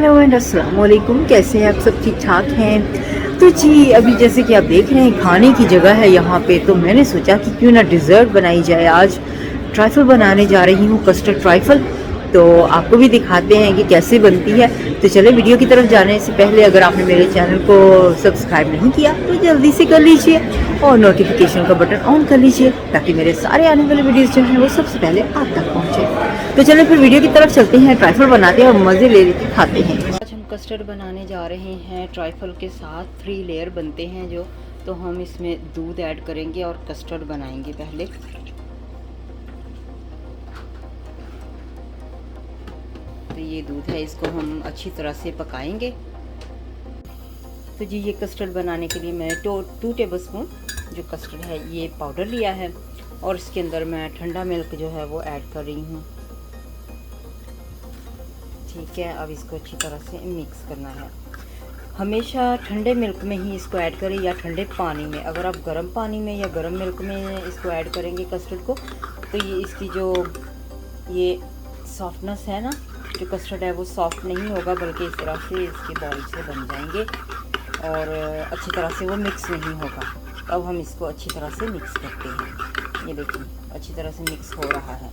Hello and अस्सलाम वालेकुम। कैसे हैं आप सब? ठीक ठाक हैं? तो जी अभी जैसे कि आप देख रहे हैं खाने की जगह है यहाँ पे, तो मैंने सोचा कि क्यों ना डिज़र्ट बनाई जाए। आज ट्राइफल बनाने जा रही हूँ, कस्टर्ड ट्राइफल। तो आपको भी दिखाते हैं कि कैसे बनती है। तो चले वीडियो की तरफ जाने से पहले अगर आपने मेरे चैनल को सब्सक्राइब नहीं किया तो जल्दी से कर लीजिए और नोटिफिकेशन का बटन ऑन कर लीजिए ताकि मेरे सारे आने वाले वीडियोज़ जो हैं वो सबसे पहले आप तक पहुँचे। तो चलिए फिर वीडियो की तरफ चलते हैं, ट्राइफल बनाते हैं और मज़े ले लेके खाते हैं। आज हम कस्टर्ड बनाने जा रहे हैं ट्राइफल के साथ। 3 लेयर बनते हैं जो, तो हम इसमें दूध ऐड करेंगे और कस्टर्ड बनाएंगे पहले। तो ये दूध है, इसको हम अच्छी तरह से पकाएंगे। तो जी ये कस्टर्ड बनाने के लिए मैं 2 टेबलस्पून जो कस्टर्ड है ये पाउडर लिया है और इसके अंदर मैं ठंडा मिल्क जो है वो ऐड कर रही हूँ। ठीक है, अब इसको अच्छी तरह से मिक्स करना है। हमेशा ठंडे मिल्क में ही इसको ऐड करें या ठंडे पानी में। अगर आप गर्म पानी में या गर्म मिल्क में इसको ऐड करेंगे कस्टर्ड को, तो ये इसकी जो ये सॉफ्टनेस है ना, जो कस्टर्ड है वो सॉफ्ट नहीं होगा, बल्कि इस तरह से इसके बॉल से बन जाएंगे और अच्छी तरह से वो मिक्स नहीं होगा। अब हम इसको अच्छी तरह से मिक्स करते हैं। ये देखिए अच्छी तरह से मिक्स हो रहा है।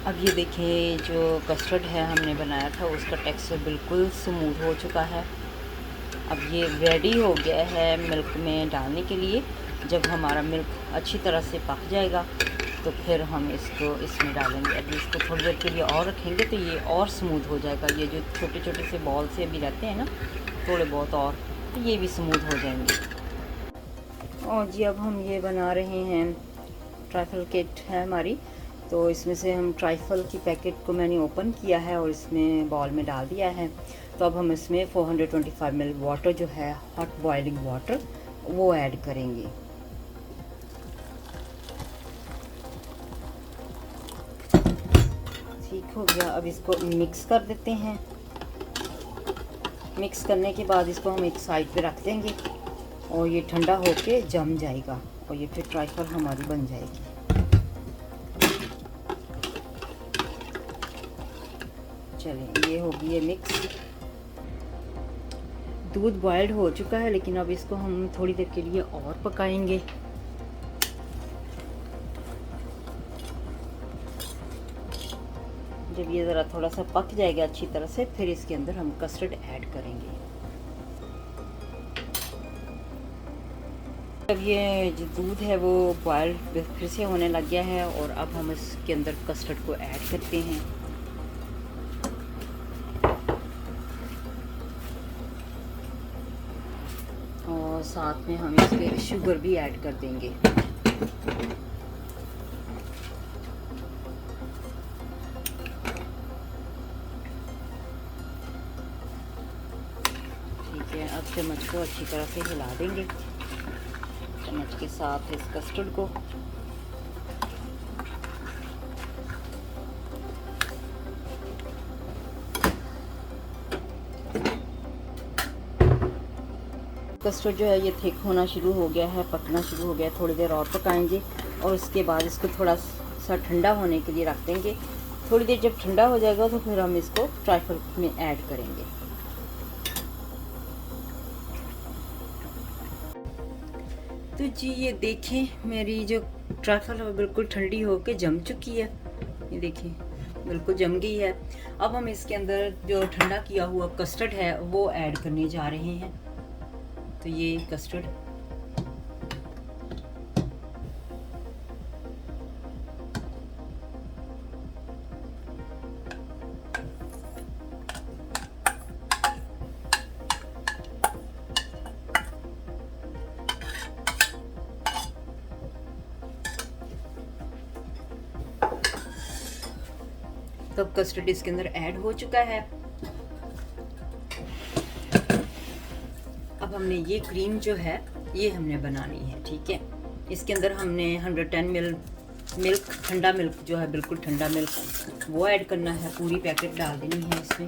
अब ये देखिए जो कस्टर्ड है हमने बनाया था उसका टेक्सचर बिल्कुल स्मूथ हो चुका है। अब ये रेडी हो गया है मिल्क में डालने के लिए। जब हमारा मिल्क अच्छी तरह से पक जाएगा तो फिर हम इसको इसमें डालेंगे। अभी इसको थोड़ी देर के लिए और रखेंगे तो ये और स्मूथ हो जाएगा। ये जो छोटे छोटे से बॉल से अभी रहते हैं ना थोड़े बहुत, और तो ये भी स्मूथ हो जाएंगे। और जी अब हम ये बना रहे हैं, ट्राइफल किट है हमारी, तो इसमें से हम ट्राइफल की पैकेट को मैंने ओपन किया है और इसमें बॉल में डाल दिया है। तो अब हम इसमें 425 ml वाटर जो है, हॉट बॉइलिंग वाटर, वो ऐड करेंगे। ठीक हो गया, अब इसको मिक्स कर देते हैं। मिक्स करने के बाद इसको हम एक साइड पे रख देंगे और ये ठंडा होके जम जाएगा और ये फिर ट्राइफल हमारी बन जाएगी। चलें, ये होगी ये मिक्स। दूध बॉइल्ड हो चुका है, लेकिन अब इसको हम थोड़ी देर के लिए और पकाएंगे। जब ये ज़रा थोड़ा सा पक जाएगा अच्छी तरह से, फिर इसके अंदर हम कस्टर्ड ऐड करेंगे। अब ये जो दूध है वो बॉइल्ड फिर से होने लग गया है और अब हम इसके अंदर कस्टर्ड को ऐड करते हैं। और साथ में हम इसके शुगर भी ऐड कर देंगे। ठीक है, अब चम्मच को अच्छी तरह से हिला देंगे, चम्मच के साथ इस कस्टर्ड को। कस्टर्ड जो है ये थिक होना शुरू हो गया है, पकना शुरू हो गया है। थोड़ी देर और पकाएंगे और उसके बाद इसको थोड़ा सा ठंडा होने के लिए रख देंगे। थोड़ी देर जब ठंडा हो जाएगा तो फिर हम इसको ट्राइफल में ऐड करेंगे। तो जी ये देखें मेरी जो ट्राइफल है बिल्कुल ठंडी होके जम चुकी है। ये देखिए बिल्कुल जम गई है। अब हम इसके अंदर जो ठंडा किया हुआ कस्टर्ड है वो ऐड करने जा रहे हैं। तो ये कस्टर्ड तब कस्टर्ड इसके अंदर ऐड हो चुका है। अब हमने ये क्रीम जो है ये हमने बनानी है। ठीक है, इसके अंदर हमने 110 मिल्क, ठंडा मिल्क जो है बिल्कुल ठंडा मिल्क, वो ऐड करना है। पूरी पैकेट डाल देनी है इसमें।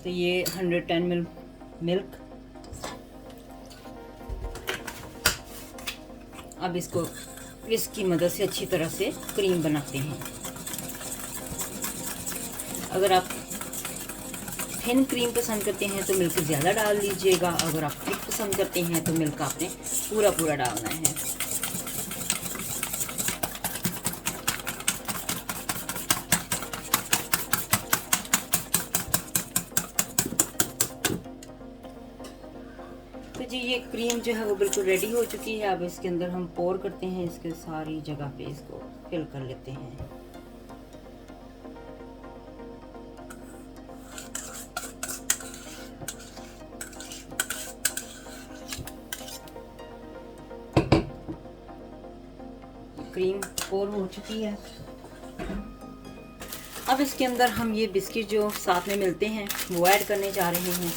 तो ये 110 ml मिल्क, अब इसको विस्क की मदद से अच्छी तरह से क्रीम बनाते हैं। अगर आप थिन क्रीम पसंद करते हैं तो मिल्क ज़्यादा डाल लीजिएगा, अगर आप थिक पसंद करते हैं तो मिल्क आपने पूरा पूरा डालना है। तो जी ये क्रीम जो है वो बिल्कुल रेडी हो चुकी है। अब इसके अंदर हम पोर करते हैं, इसके सारी जगह पे इसको फिल कर लेते हैं। क्रीम पोर हो चुकी है। अब इसके अंदर हम ये बिस्किट जो साथ में मिलते हैं वो ऐड करने जा रहे हैं।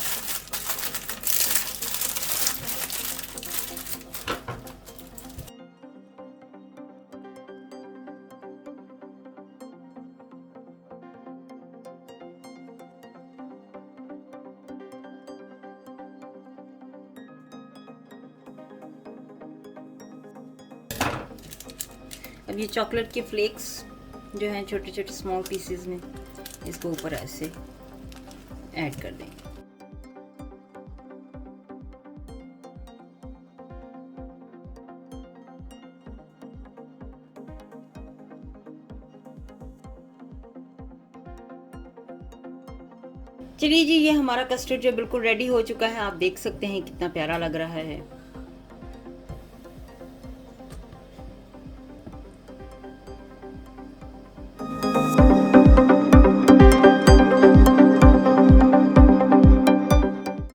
अब ये चॉकलेट के फ्लेक्स जो हैं छोटे छोटे स्मॉल पीसेस में, इसको ऊपर ऐसे ऐड कर दें। चलिए जी, ये हमारा कस्टर्ड जो बिल्कुल रेडी हो चुका है। आप देख सकते हैं कितना प्यारा लग रहा है।